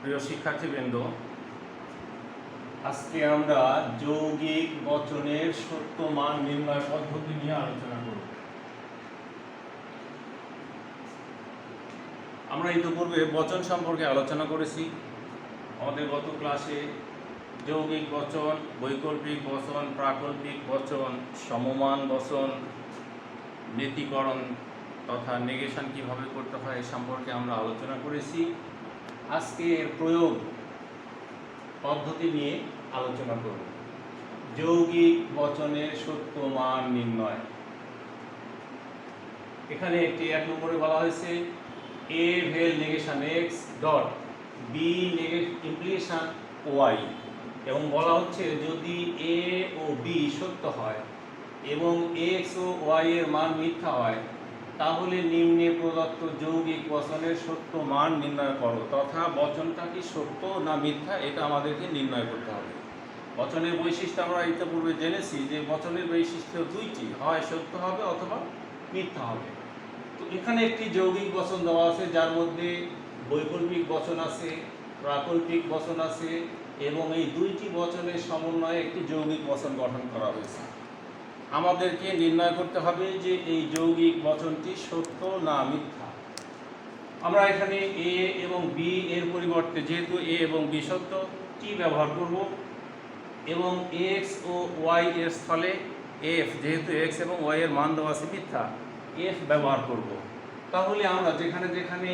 প্রিয় শিক্ষার্থীবৃন্দ, আজকে আমরা যৌগিক বচনের সত্য মান নির্ণয় পদ্ধতি নিয়ে আলোচনা করব। আমরা ইতিপূর্বে বচন সম্পর্কে আলোচনা করেছি। আমাদের গত ক্লাসে যৌগিক বচন, বৈকল্পিক বচন, প্রাকল্পিক বচন, সমমান বচন, ব্যতিকরণ তথা নেগেশন কিভাবে করতে হয় এ সম্পর্কে আমরা আলোচনা করেছি। আজকে এর প্রয়োগ পদ্ধতি নিয়ে আলোচনা করব। যৌগিক বচনের সত্য মান নির্ণয়। এখানে একটি 1 নম্বরে বলা হয়েছে A vel negation x dot B implication y, এবং বলা হচ্ছে যদি এ ও বি সত্য হয় এবং এক্স ও ওয়াই এর মান মিথ্যা হয় তাহলে নিম্নে প্রদত্ত যৌগিক বচনের সত্য মান নির্ণয় করো, তথা বচনটা কি সত্য না মিথ্যা এটা আমাদেরকে নির্ণয় করতে হবে। বচনের বৈশিষ্ট্য আমরা ইতিপূর্বে জেনেছি যে বচনের বৈশিষ্ট্য দুইটি, হয় সত্য হবে অথবা মিথ্যা হবে। তো এখানে একটি যৌগিক বচন দেওয়া আছে যার মধ্যে বৈকল্পিক বচন আছে, প্রাকল্পিক বচন আছে, এবং এই দুইটি বচনের সমন্বয়ে একটি যৌগিক বচন গঠন করা হয়েছে। আমাদেরকে নির্ণয় করতে হবে যে এই যৌগিক বচনটি সত্য না মিথ্যা। আমরা এখানে এ এবং বি এর পরিবর্তে, যেহেতু এ এবং বি সত্য, টি ব্যবহার করব, এবং এক্স ও ওয়াই এর স্থলে এফ, যেহেতু এক্স এবং ওয়াই এর মান দেওয়া আছে মিথ্যা, এফ ব্যবহার করব। তাহলে আমরা যেখানে যেখানে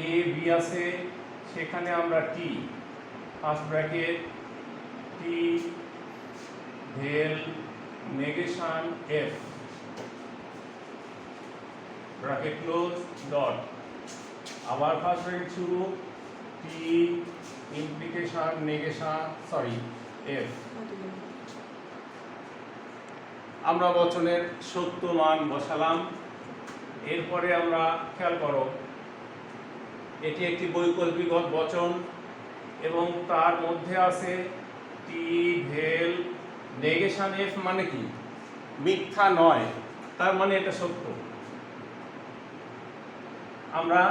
এ বি আছে সেখানে আমরা T, first bracket, T vel negation F bracket close dot, আবার ফার্স্ট ব্র্যাকেট শুরু, টি ইমপ্লিকেশন নেগেশন এফ। আমরা বচনের সত্য মান বসালাম। এরপরে আমরা খেয়াল করো, এটি একটি বৈকল্পিক বচন এবং তার মধ্যে আছে টি ভেল নেগেশন এফ, মানে কি মিথ্যা নয়, তার মানে এটা সত্য। আমরা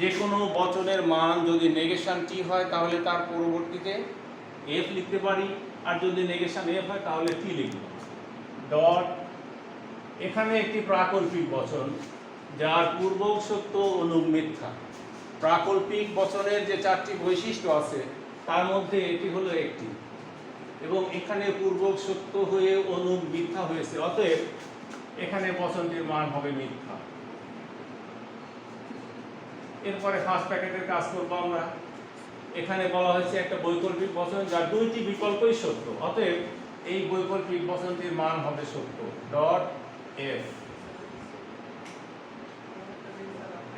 যে কোনো বচনের মান যদি নেগেশন টি হয় তাহলে তার পরবর্তীতে এফ লিখতে পারি, আর যদি নেগেশন এফ হয় তাহলে টি লিখব। ডট, এখানে একটি প্রাকল্পিক বচন যার পূর্বক সত্য অনুগ মিথ্যা। প্রাকল্পিক বচনের যে 4টি বৈশিষ্ট্য আছে তার মধ্যে এটি হলো একটি, এবং এখানে পূর্বক সত্য হয়ে অনুগ মিথ্যা হয়েছে, অতএব এখানে বচনটির মান হবে মিথ্যা। এরপরে ফার্স্ট প্যাকেটের কাজ করবো আমরা। এখানে বলা হয়েছে একটা বৈকল্পিক বচন যার দুইটি বিকল্পই সত্য, অতএব এই বৈকল্পিক বচনটির মান হবে সত্য। Dot F.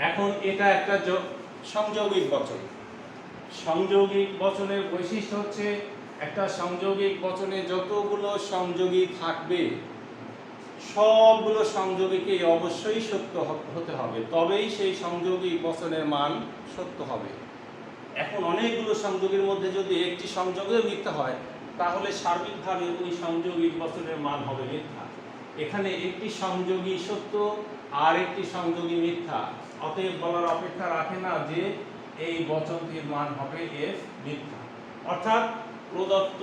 এখন এটা একটা সংযোগিক বচন। সংযোগিক বচনের বৈশিষ্ট্য হচ্ছে একটা সংযোগিক বচনে যতগুলো সংযোগী থাকবে সবগুলো সংযোগীকে অবশ্যই সত্য হতে হবে, তবেই সেই সংযোগিক বচনের মান সত্য হবে। এখন অনেকগুলো সংযোগের মধ্যে যদি একটি সংযোগে মিথ্যা হয় তাহলে সার্বিকভাবে ওই সংযোগিক বচনের মান হবে মিথ্যা। এখানে একটি সংযোগী সত্য আর একটি সংযোগী মিথ্যা, অতএব বলার অপেক্ষা রাখে না যে এই বচনটির মান হবে এফ মিথ্যা, অর্থাৎ প্রদত্ত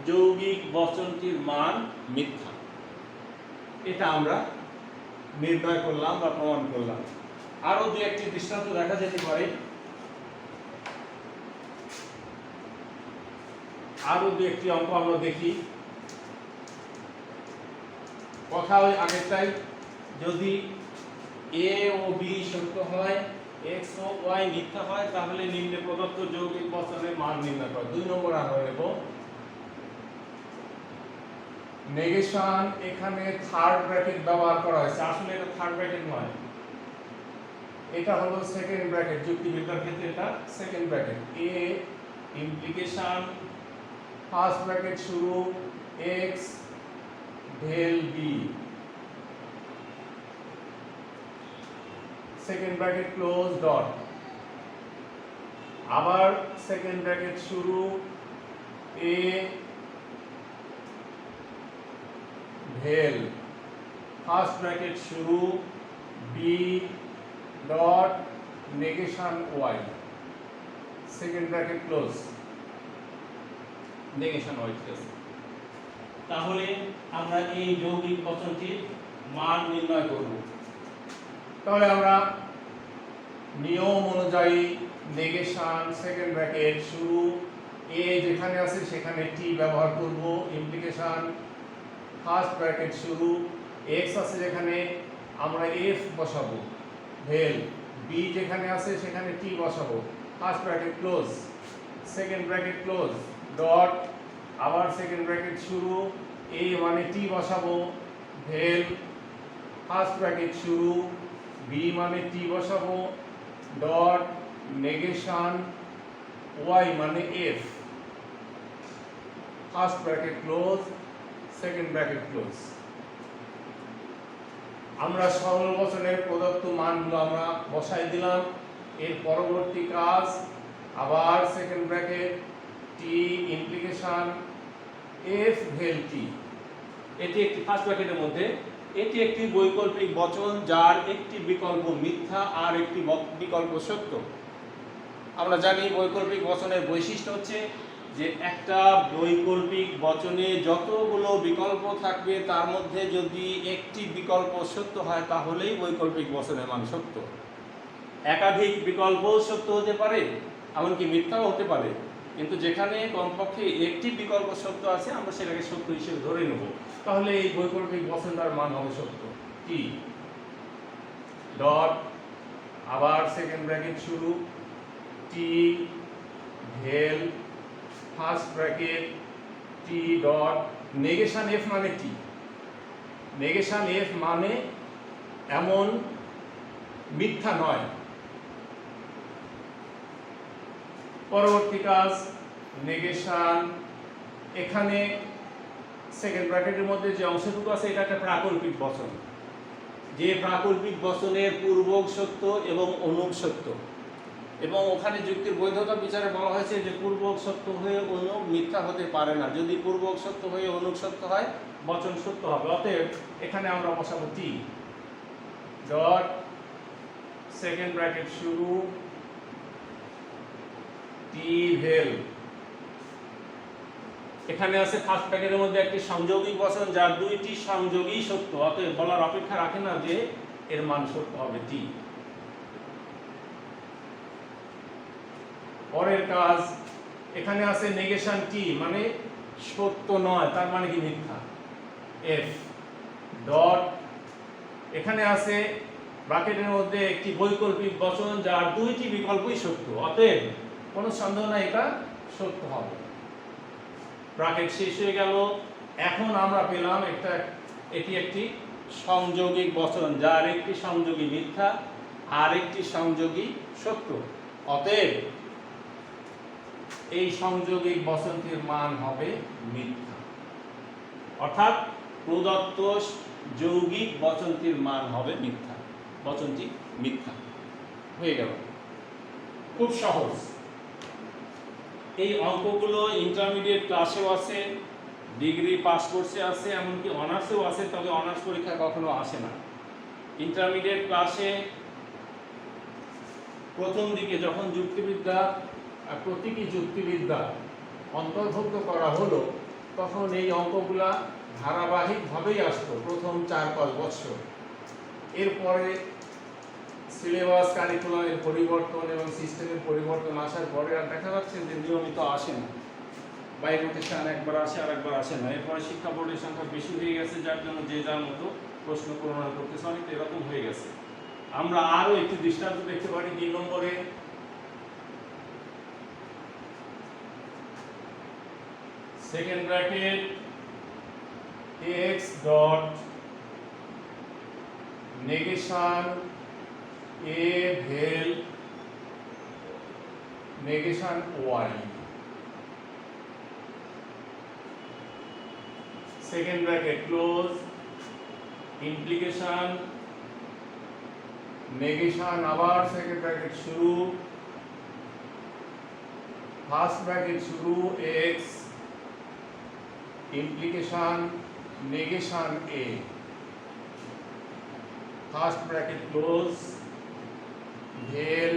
যৌগিক বচনটির মান মিথ্যা। এটা আমরা নির্ণয় করলাম বা প্রমাণ করলাম। আরো দু একটি দৃষ্টান্ত দেখা যেতে পারে। আরো দু একটি অঙ্ক আমরা দেখি। কথা ওই আগেরটাই, যদি এ ও বি সত্য হয়, এক্স ও ওয়াই মিথ্যা হয়, তাহলে নিম্নে প্রদত্ত যৌগিক বচনের মান নির্ণয় করো। 2 নম্বর আমরা নেব নেগেশন। এখানে থার্ড ব্র্যাকেট ব্যবহার করা হয়েছে, আসলে এটা থার্ড ব্র্যাকেট নয়, এটা হলো সেকেন্ড ব্র্যাকেট। যুক্তিবিদ্যার ক্ষেত্রে এটা second bracket. A implication, first bracket শুরু, x vel B, second bracket close dot, আবার সেকেন্ড ব্র্যাকেট শুরু, এ ভেল, ফার্স্ট ব্র্যাকেট শুরু, B dot negation y, second bracket close, negation y. ঠিক আছে, তাহলে আমরা এই যৌগিক বচনটির মান নির্ণয় করব। তাহলে আমরা নিয়ম অনুযায়ী নেগেশন সেকেন্ড ব্র্যাকেট শুরু এ যেখানে আছে সেখানে টি ব্যবহার করব, ইমপ্লিকেশন ফার্স্ট ব্র্যাকেট শুরু এক্স আছে যেখানে আমরা এফ বসাবো, ভেল বি যেখানে আছে সেখানে টি বসাবো, first bracket close, second bracket close, dot, আবার সেকেন্ড ব্র্যাকেট শুরু এ মানে টি বসাবো, ভেল ফার্স্ট ব্র্যাকেট শুরু বি মানে টি বসাবো, ডট, নেগেশন ওয়াই মানে F, first bracket close, second bracket close. আমরা সরল বচনের প্রদত্ত মানগুলো আমরা বসাই দিলাম। এর পরবর্তী কাজ আবার সেকেন্ড ব্র্যাকেট টি ইমপ্লিকেশন এফ ভেল টি, এটি একটি ফার্স্ট ব্র্যাকেটের মধ্যে এটি একটি বৈকল্পিক বচন যার একটি বিকল্প মিথ্যা আর একটি বিকল্প সত্য। আমরা জানি বৈকল্পিক বচনের বৈশিষ্ট্য হচ্ছে যে একটা বৈকল্পিক বচনে যতগুলো বিকল্প থাকবে তার মধ্যে যদি একটি বিকল্প সত্য হয় তাহলেই বৈকল্পিক বচনের মান সত্য। একাধিক বিকল্প সত্য হতে পারে, এমনকি মিথ্যাও হতে পারে, কিন্তু যেখানে কমপক্ষে একটি বিকল্প সত্য আছে আমরা সেটাকে সত্য হিসেবে ধরে নেব, তাহলে এই বৈকল্পিক বচনটার মান হবে সত্য। কি ডট, আবার সেকেন্ড ব্র্যাকেট শুরু T vel first bracket T dot, negation F মানে টি, নেগেশন এফ মানে এমন মিথ্যা নয়। পরবর্তী কাজ নেগেশন, এখানে সেকেন্ড ব্র্যাকেটের মধ্যে যে অংশটুকু আছে এটা একটা প্রাকল্পিক বচন, যে প্রাকল্পিক বচনের পূর্বক সত্য এবং অনুক সত্য, এবং ওখানে যুক্তির বৈধতা বিচারে বলা হয়েছে যে পূর্বক সত্য হয়ে অনুক মিথ্যা হতে পারে না, যদি পূর্বক সত্য হয়ে অনুক সত্য হয় বচন সত্য হবে। অতএব এখানে আমরা বসাবো টি ডট, সেকেন্ড ব্র্যাকেট শুরু টি ভেল, এখানে আছে ফার্স্ট ব্র্যাকেটের মধ্যে একটি সংযোগী বচন যার দুইটি সংযোগই সত্য, অতএব বলার অপেক্ষা রাখে না যে এর মান সত্য হবে টি। পরের কাজ এখানে আছে নেগেশন টি মানে সত্য নয়, তার মানে কি মিথ্যা, এফ ডট, এখানে আছে ব্র্যাকেটের মধ্যে একটি বৈকল্পিক বচন যার দুইটি বিকল্পই সত্য, অতএব কোনো সন্দেহ নাই এটা সত্য হবে। ব্র্যাকেট শেষ হয়ে গেল। এখন আমরা পেলাম এটি একটি সংযোগিক বচন যার একটি সংযোগী মিথ্যা আর একটি সংযোগী সত্য, অতএব এই সংযোগিক বচনটির মান হবে মিথ্যা, অর্থাৎ প্রদত্ত যৌগিক বচনটির মান হবে মিথ্যা, বচনটি মিথ্যা হয়ে গেল। খুব সহজ। এই অঙ্কগুলো ইন্টারমিডিয়েট ক্লাসেও আছে, ডিগ্রি পাস কোর্সে আছে, এমনকি অনার্সেও আছে, তবে অনার্স পরীক্ষা কখনো আসে না। ইন্টারমিডিয়েট ক্লাসে প্রথম দিকে যখন যুক্তিবিদ্যা প্রতীকী যুক্তিবিদ্যা অন্তর্ভুক্ত করা হলো তখন এই অঙ্কগুলা ধারাবাহিকভাবেই আসতো প্রথম 4-5 বছর। এরপরে সিলেবাস কারিকুলামের পরিবর্তন এবং সিস্টেমের পরিবর্তন আসার পরে আর দেখা যাচ্ছে যে নিয়মিত আসে না, বাই রোটেশন একবার আসে আর একবার আসে না। এরপরে শিক্ষা বোর্ডের সংখ্যা বেশি হয়ে গেছে, যার জন্য যে যার মতো প্রশ্ন প্রণয়ন করতেছে, অনেকটা এরকম হয়ে গেছে। আমরা আরও একটি দৃষ্টান্ত দেখতে পারি 2 নম্বরে। Second bracket x dot negation A vel negation y, second bracket close, implication negation আবার সেকেন্ড ব্র্যাকেট শুরু, ফার্স্ট ব্র্যাকেট শুরু x, implication negation A, first bracket close, vel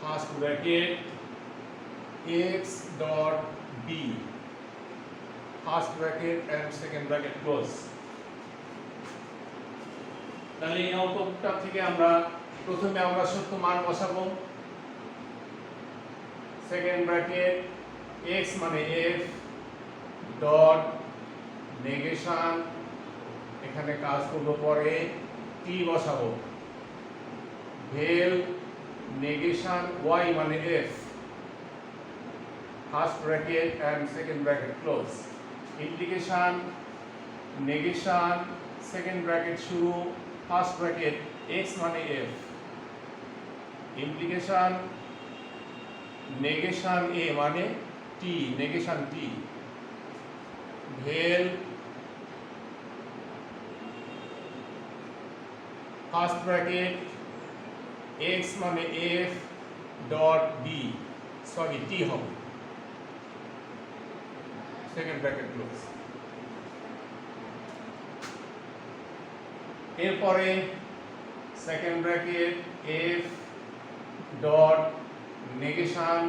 first bracket x dot B first bracket and second bracket close. তাহলে এই অঙ্কটা থেকে আমরা প্রথমে আমরা সত্য মান বসাবো। সেকেন্ড ব্র্যাকেট এক্স মানে এফ ডট নেগেশন, এখানে কাজ করবো পরে টি বসাবো, ভেল নেগেশন ওয়াই মানে F first bracket and second bracket close, implication negation second bracket শুরু ফার্স্ট ব্র্যাকেট এক্স মানে এফ, ইমপ্লিকেশন নেগেশন এ মানে T negation T, vel first bracket X মানে F dot B sorry T হবে second bracket close. এরপরে second bracket F dot negation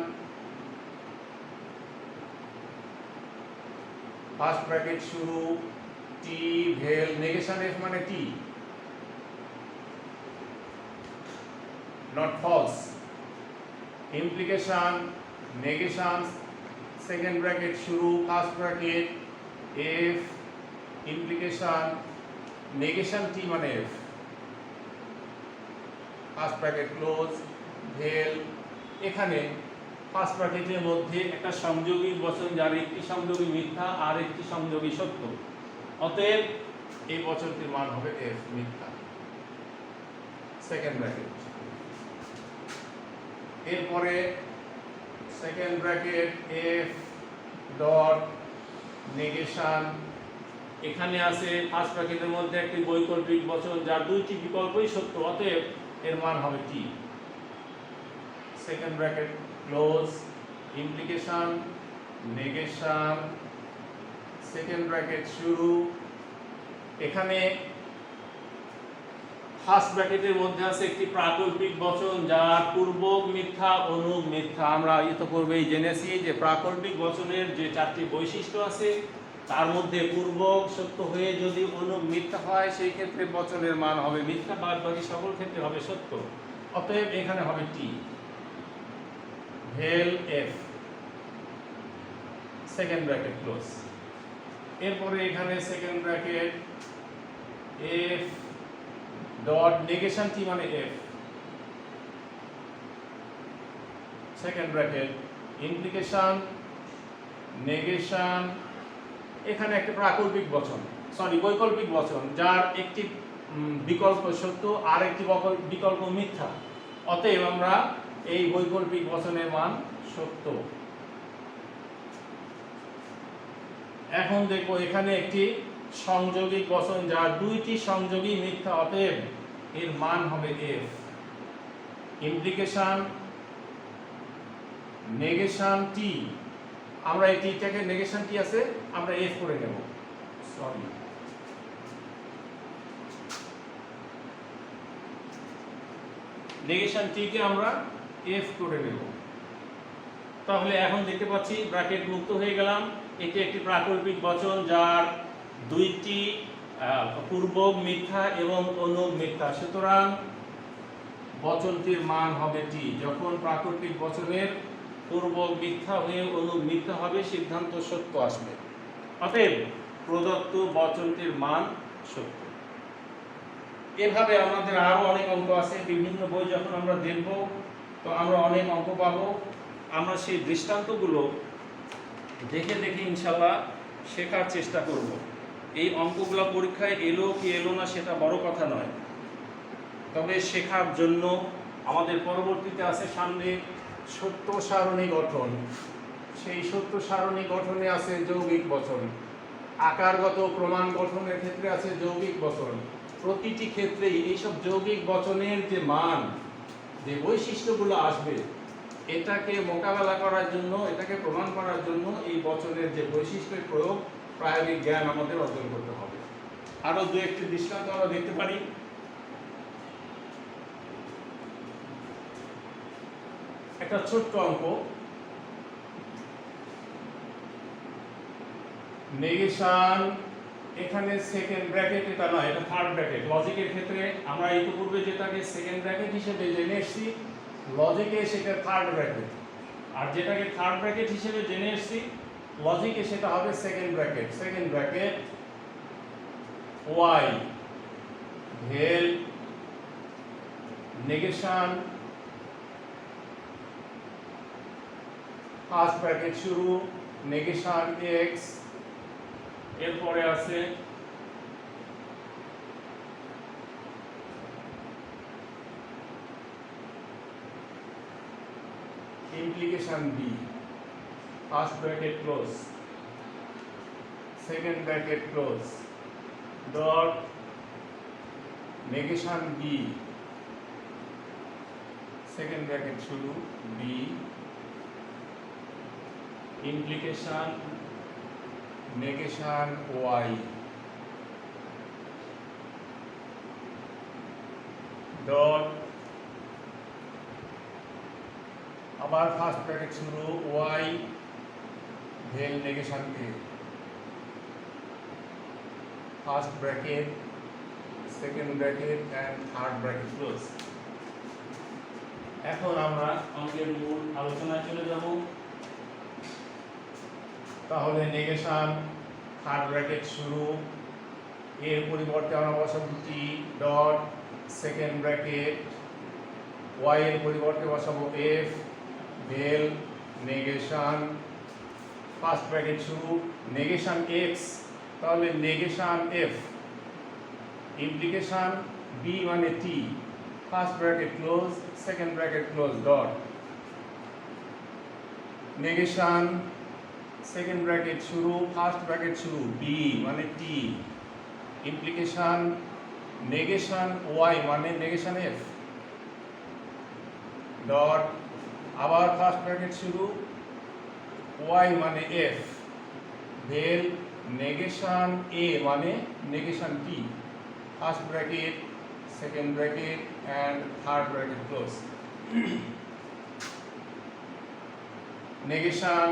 first bracket শুরু T vel negation F মানে টি not false, implication negation second bracket শুরু first bracket f implication negation t মানে f first bracket close ভেল। এখানে first ব্র্যাকেটের মধ্যে একটা সংযোগী বচন যার একটি সংযোগী মিথ্যা আর একটি সংযোগী সত্য, অতএব এই বচনটির মান হবে f মিথ্যা সেকেন্ড ব্র্যাকেট। এরপরে second bracket F dot negation, এখানে আছে ফার্স্ট ব্র্যাকেটের মধ্যে একটি বৈকল্পিক বচন যার দুইটি বিকল্পই সত্য, অতএব এর মান হবে T second bracket close, implication negation second bracket শুরু, এখানে ফার্স্ট ব্র্যাকেটের মধ্যে আছে একটি প্রাকল্পিক বচন যার পূর্বক মিথ্যা অনুগ মিথ্যা। আমরা ইতিপূর্বেই জেনেছি যে প্রাকল্পিক বচনের যে চারটি বৈশিষ্ট্য আছে তার মধ্যে পূর্বক সত্য হয়ে যদি অনুগ মিথ্যা হয় সেই ক্ষেত্রে বচনের মান হবে মিথ্যা, বাদ বাকি সকল ক্ষেত্রে হবে সত্য, অতএব এখানে হবে T vel F second bracket close. এরপরে এখানে second bracket F dot negation T মানে F second bracket implication negation, এখানে একটা প্রাকল্পিক বচন সরি বৈকল্পিক বচন যার একটি বিকল্প সত্য আর একটি বিকল্প মিথ্যা, অতএব আমরা এই বৈকল্পিক বচনের মান সত্য। এখন দেখো এখানে একটি সংযোগিক বচন যার দুইটি সংযোগী মিথ্যা, অতএব এর মান হবে এফ, ইমপ্লিকেশন নেগেশন টি, আমরা এই টিটাকে নেগেশন টি আছে আমরা এফ করে নেব সরি নেগেশন টি কে আমরা এফ করে নেব। তাহলে এখন দেখতে পাচ্ছি ব্র্যাকেট মুক্ত হয়ে গেলাম, এটি একটি প্রাকল্পিক বচন যার দুইটি পূর্বক মিথ্যা এবং অনুগ মিথ্যা, সুতরাং বচনটির মান হবে টি। যখন প্রাকল্পিক বচনের পূর্বক মিথ্যা হয়ে অনুগ মিথ্যা হবে সিদ্ধান্ত সত্য আসবে, অতএব প্রদত্ত বচনটির মান সত্য। এভাবে আমাদের আরো অনেক অঙ্ক আছে, বিভিন্ন বই যখন আমরা দেখব তো আমরা অনেক অঙ্ক পাবো, আমরা সেই দৃষ্টান্তগুলো দেখে দেখে ইনশাআল্লাহ শেখার চেষ্টা করব। এই অঙ্কগুলো পরীক্ষায় এলো কি এলো না সেটা বড় কথা নয়, তবে শেখার জন্য আমাদের পরবর্তীতে আছে সামনে সত্য সারণী গঠন, সেই সত্য সারণী গঠনে আছে যৌগিক বচন, আকারগত প্রমাণ গঠনের ক্ষেত্রে আছে যৌগিক বচন, প্রতিটি ক্ষেত্রেই এইসব যৌগিক বচনের যে মান যে বৈশিষ্ট্যগুলো আসবে এটাকে মোকাবেলা করার জন্য এটাকে প্রমাণ করার জন্য এই বচনের যে বৈশিষ্ট্যের প্রয়োগ প্রায়োগিক জ্ঞান আমাদের অর্জন করতে হবে। আরো দু একটি দৃষ্টান্ত আমরা দেখতে পারি। একটা ছোট্ট অঙ্ক, নেগেশন এখানে সেকেন্ড ব্র্যাকেট, এটা নয়, এটা থার্ড ব্র্যাকেট। লজিকের ক্ষেত্রে আমরা ইতিপূর্বে যেটাকে সেকেন্ড ব্র্যাকেট হিসেবে জেনে এসেছি, লজিকে সেটা থার্ড ব্র্যাকেট, আর যেটাকে থার্ড ব্র্যাকেট হিসেবে জেনে এসেছি লজিকে সেটা হবে second bracket. Second bracket Y vel negation, first bracket শুরু, নেগেশন এক্স, এরপরে আছে implication b, first bracket close, second bracket close, dot negation b, second bracket শুরু b, implication negation y, dot আবার ফার্স্ট ব্র্যাকেট শুরু y, vel negation a, first bracket, second bracket and third bracket close. এখন আমরা অঙ্কের মূল আলোচনায় চলে যাব। তাহলে নেগেশন থার্ড ব্র্যাকেট শুরু, এর পরিবর্তে আমরা বসাবো T dot, second bracket, y এর পরিবর্তে বসাবো f, vel negation, first bracket শুরু, নেগেশন x, তাহলে নেগেশন f, ইমপ্লিকেশন b মানে t, first bracket close, second bracket close, dot negation second bracket শুরু, ফার্স্ট ব্র্যাকেট শুরু, b মানে t, ইমপ্লিকেশন নেগেশন y মানে নেগেশন f, ডট আবার first bracket শুরু, y মানে f, ভেল নেগেশন a মানে negation t, first bracket, second bracket and third bracket close. Negation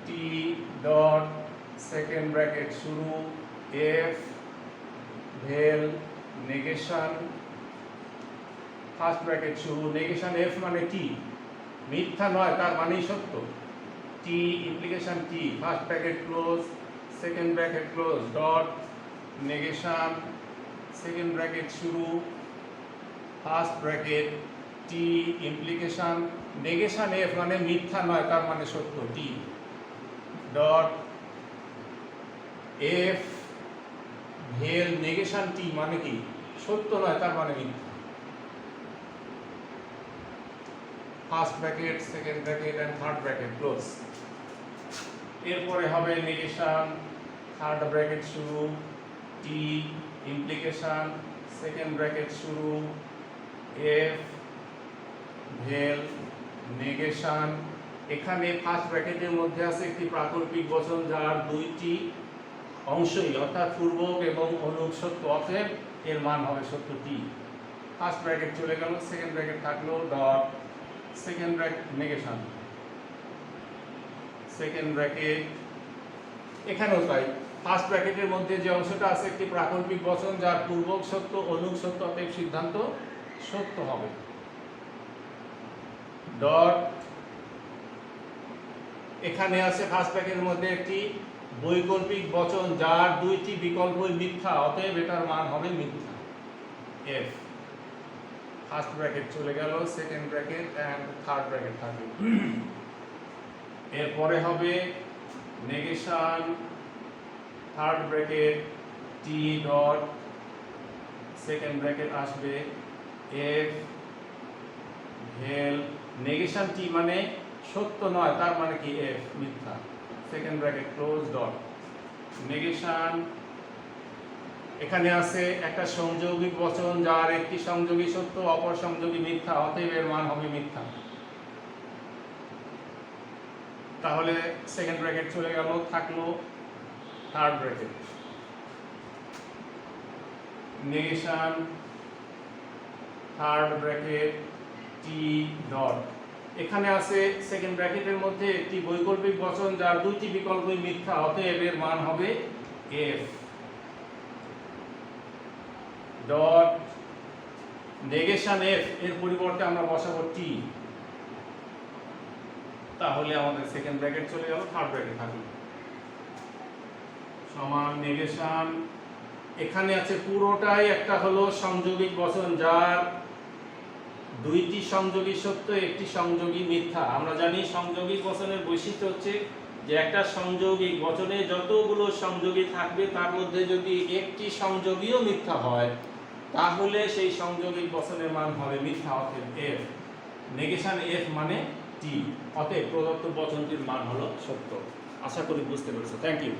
t dot, second bracket শুরু, f, vel negation, first bracket শুরু, negation f মানে t, মিথ্যা নয় তার মানেই সত্য, t implication t, first bracket close, second bracket close, dot negation second bracket শুরু, first bracket, t implication negation f মানে মিথ্যা নয় তার মানে সত্য, t dot f, vel negation t মানে কি সত্য নয় তার মানে মিথ্যা, first bracket, second bracket and third bracket close. এরপরে হবে নেগেশন থার্ড ব্র্যাকেট শুরু, t ইমপ্লিকেশন সেকেন্ড ব্র্যাকেট শুরু, f, ভেল নেগেশন, এখানে ফার্স্ট ব্র্যাকেটের মধ্যে আছে একটি প্রাকল্পিক বচন যার দুইটি অংশই অর্থাৎ পূর্বক এবং অনুক সত্য, অতএব এর মান হবে সত্য t। ফার্স্ট ব্র্যাকেট চলে গেল, সেকেন্ড ব্র্যাকেট থাকলো, dot second bracket negation second bracket, এখানেও তাই, ফার্স্ট ব্র্যাকেটের মধ্যে যে অংশটা আছে একটি প্রাকল্পিক বচন যার পূর্বক সত্য অনুক সত্য, অতএব সিদ্ধান্ত সত্য হবে, ডট এখানে আছে ফার্স্ট ব্র্যাকেটের মধ্যে একটি বৈকল্পিক বচন যার দুইটি বিকল্পই মিথ্যা, অতএব এটার মান হবে মিথ্যা, f। ফার্স্ট ব্র্যাকেট চলে গেল, second bracket and third bracket থাকবে। এরপরে হবে negation third bracket, t dot, second bracket আসবে f, ভেল নেগেশন t মানে সত্য নয় তার মানে কি f, মিথ্যা, second bracket close, dot negation, এখানে আছে একটা সংযোগী বচন যার একটি সংযোগী সত্য অপর সংযোগী মিথ্যা, অতএব এর মান হবে মিথ্যা, তাহলে সেকেন্ড ব্র্যাকেট চলে গেল, থাকলো third bracket, negation third bracket, T dot. এখানে আছে সেকেন্ড ব্র্যাকেটের মধ্যে একটি বৈকল্পিক বচন যার দুইটি বিকল্পই মিথ্যা, অতএব এর মান হবে এফ ডট নেগেশন এফ এর পরিবর্তে আমরা বসাবো টি, তাহলে আমাদের সেকেন্ড ব্র্যাকেট চলে গেল, থার্ড ব্র্যাকেট থাকলো সমান নেগেশন। এখানে আছে পুরোটাই একটা হলো সংযোগিক বচন যার দুইটি সংযোগী সত্য, একটি সংযোগী মিথ্যা। আমরা জানি সংযোগিক বচনের বৈশিষ্ট্য হচ্ছে যে একটা সংযোগিক বচনে যতগুলো সংযোগী থাকবে তার মধ্যে যদি একটি সংযোগীও মিথ্যা হয় তাহলে সেই সংযোগিক বচনের মান হবে মিথ্যা, অতএব এফ নেগেশন এফ মানে টি, অতএব প্রদত্ত বচনটির মান হলো সত্য। আশা করি বুঝতে পেরেছো। Thank you.